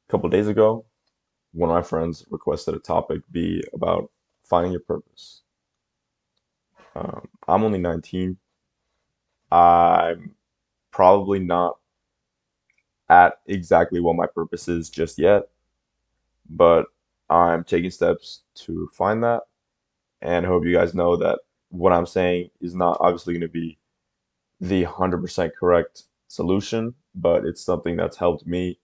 couple days ago, one of my friends requested a topic be about finding your purpose. I'm only 19. I'm probably not at exactly what my purpose is just yet, but I'm taking steps to find that. And I hope you guys know that what I'm saying is not obviously going to be the 100% correct solution, but it's something that's helped me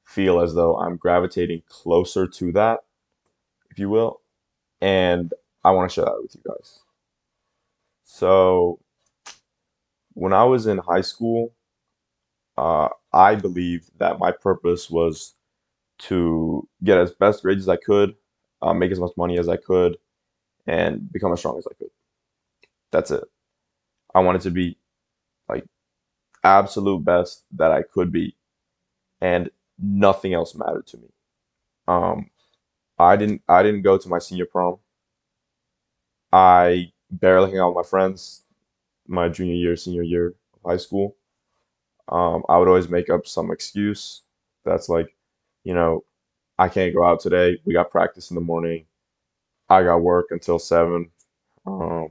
feel as though I'm gravitating closer to that, if you will. And I want to share that with you guys. So, when I was in high school, I believed that my purpose was to get as best grades as I could, make as much money as I could, and become as strong as I could. That's it. I wanted to be like absolute best that I could be, and nothing else mattered to me. Um, I didn't go to my senior prom. I barely hang out with my friends my junior year, senior year of high school. I would always make up some excuse that's like, you know, I can't go out today. We got practice in the morning. I got work until 7. Um,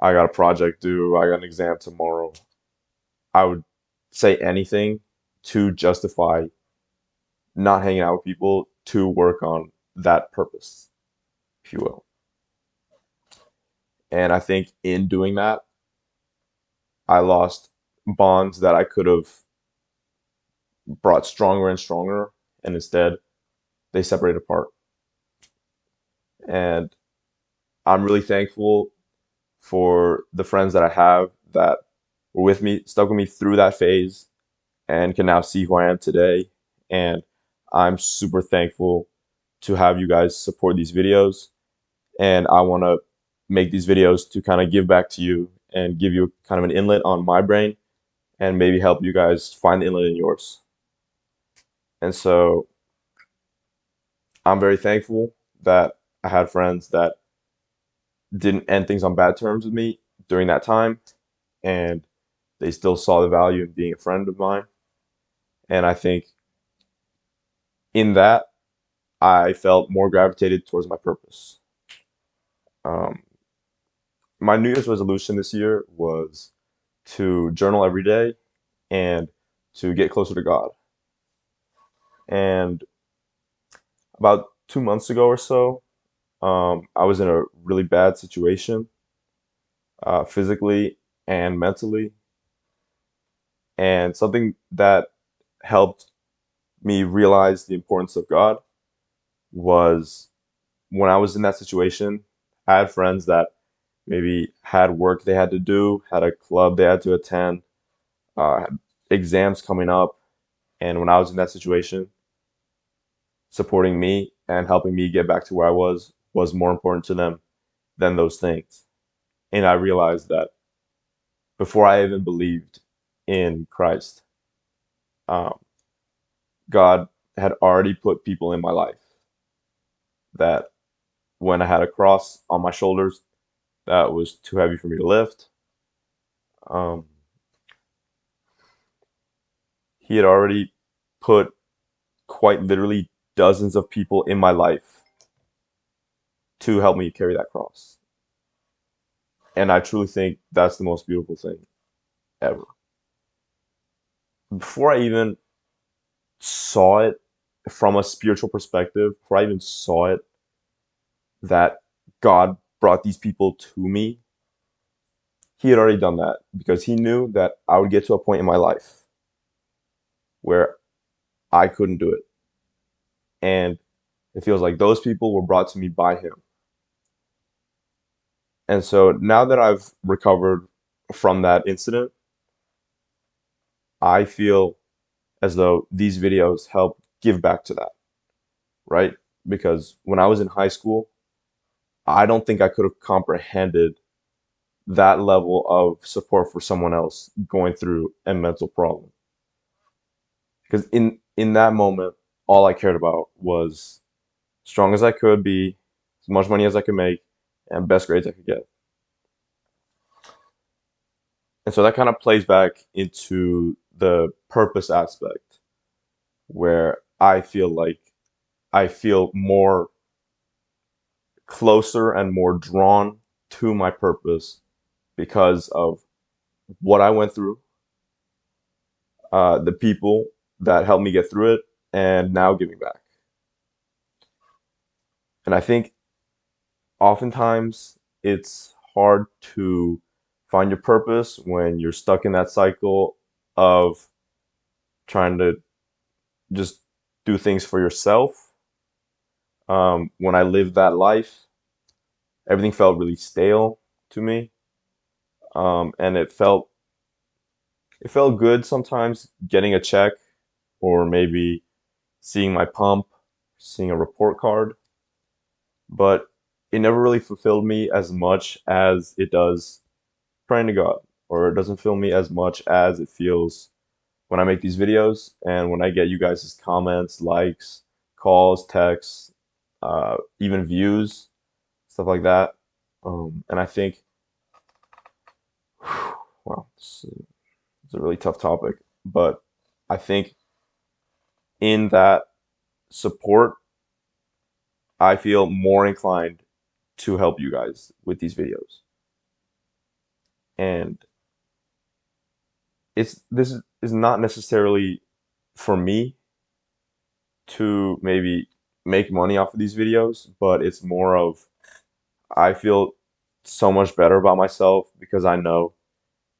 I got a project due. I got an exam tomorrow. I would say anything to justify not hanging out with people to work on that purpose, if you will. And I think in doing that, I lost bonds that I could have brought stronger and stronger, and instead they separated apart. And I'm really thankful for the friends that I have that were with me, stuck with me through that phase, and can now see who I am today. And I'm super thankful to have you guys support these videos. And I want to make these videos to kind of give back to you and give you kind of an inlet on my brain and maybe help you guys find the inlet in yours. And so I'm very thankful that I had friends that didn't end things on bad terms with me during that time, and they still saw the value in being a friend of mine. And I think in that, I felt more gravitated towards my purpose. Um, my New Year's resolution this year was to journal every day and to get closer to God. And about 2 months ago or so, I was in a really bad situation, physically and mentally. And something that helped me realize the importance of God was when I was in that situation, I had friends that maybe had work they had to do, had a club they had to attend, had exams coming up. And when I was in that situation, supporting me and helping me get back to where I was more important to them than those things. And I realized that before I even believed in Christ, um, God had already put people in my life that when I had a cross on my shoulders that was too heavy for me to lift, um, He had already put quite literally dozens of people in my life to help me carry that cross. And I truly think that's the most beautiful thing ever. Before I even saw it from a spiritual perspective, before I even saw it that God brought these people to me, He had already done that because He knew that I would get to a point in my life where I couldn't do it. And it feels like those people were brought to me by Him. And so now that I've recovered from that incident, I feel as though these videos help give back to that, right? Because when I was in high school, I don't think I could have comprehended that level of support for someone else going through a mental problem. Because in that moment, all I cared about was strong as I could be, as much money as I could make, and best grades I could get. And so that kind of plays back into the purpose aspect, where I feel like I feel more closer and more drawn to my purpose because of what I went through, the people that helped me get through it, and now giving back. And I think oftentimes it's hard to find your purpose when you're stuck in that cycle of trying to just do things for yourself. When I lived that life, everything felt really stale to me, and it felt good sometimes getting a check or maybe seeing my pump, seeing a report card, but it never really fulfilled me as much as it does praying to God, or it doesn't fill me as much as it feels when I make these videos and when I get you guys' comments, likes, calls, texts, even views, stuff like that. And I think, wow, it's a really tough topic, but I think in that support, I feel more inclined to help you guys with these videos. And this is not necessarily for me to maybe make money off of these videos, but it's more of I feel so much better about myself because I know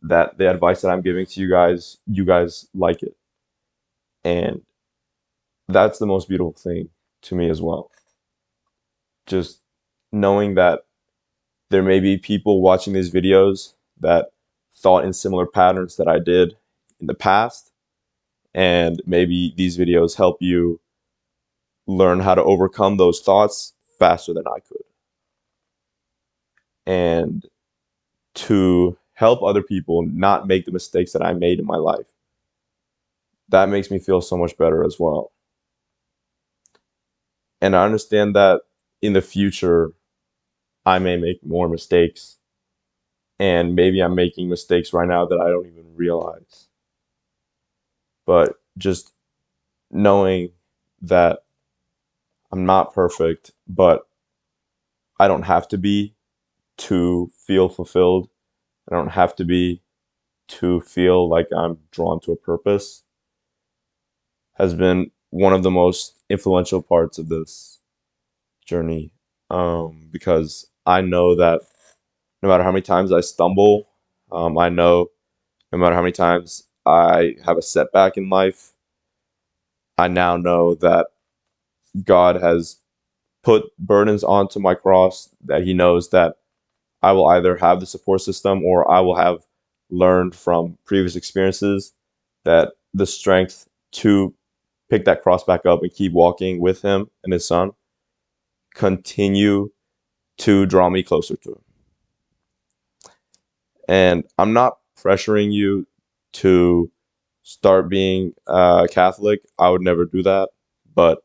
that the advice that I'm giving to you guys like it. And that's the most beautiful thing to me as well. Just knowing that there may be people watching these videos that thought in similar patterns that I did in the past, and maybe these videos help you learn how to overcome those thoughts faster than I could. And to help other people not make the mistakes that I made in my life, that makes me feel so much better as well. And I understand that in the future, I may make more mistakes, and maybe I'm making mistakes right now that I don't even realize. But just knowing that I'm not perfect, but I don't have to be to feel fulfilled. I don't have to be to feel like I'm drawn to a purpose has been one of the most influential parts of this journey. Because I know that no matter how many times I stumble, I know no matter how many times I have a setback in life, I now know that God has put burdens onto my cross, that He knows that I will either have the support system or I will have learned from previous experiences that the strength to pick that cross back up and keep walking with Him and His Son continue to draw me closer to Him. And I'm not pressuring you to start being Catholic. I would never do that. But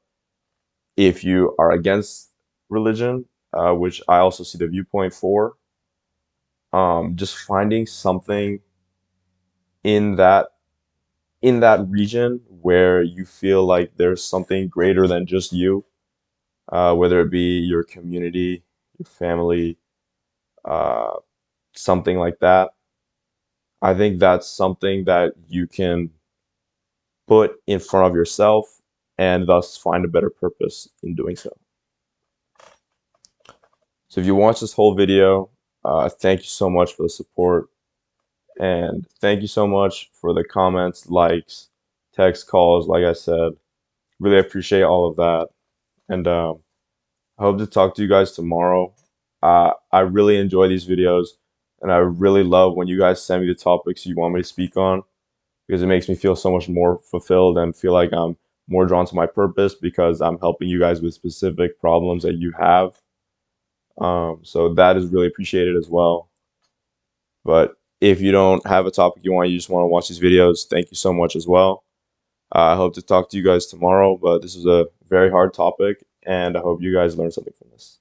if you are against religion, which I also see the viewpoint for, just finding something in that region where you feel like there's something greater than just you, whether it be your community, your family, uh, something like that. I think that's something that you can put in front of yourself and thus find a better purpose in doing so. So if you watch this whole video, thank you so much for the support. And thank you so much for the comments, likes, text, calls. Like I said, really appreciate all of that. And I hope to talk to you guys tomorrow. I really enjoy these videos, and I really love when you guys send me the topics you want me to speak on because it makes me feel so much more fulfilled and feel like I'm more drawn to my purpose because I'm helping you guys with specific problems that you have. So that is really appreciated as well. But if you don't have a topic you just want to watch these videos, thank you so much as well. I hope to talk to you guys tomorrow, but this is a very hard topic, and I hope you guys learned something from this.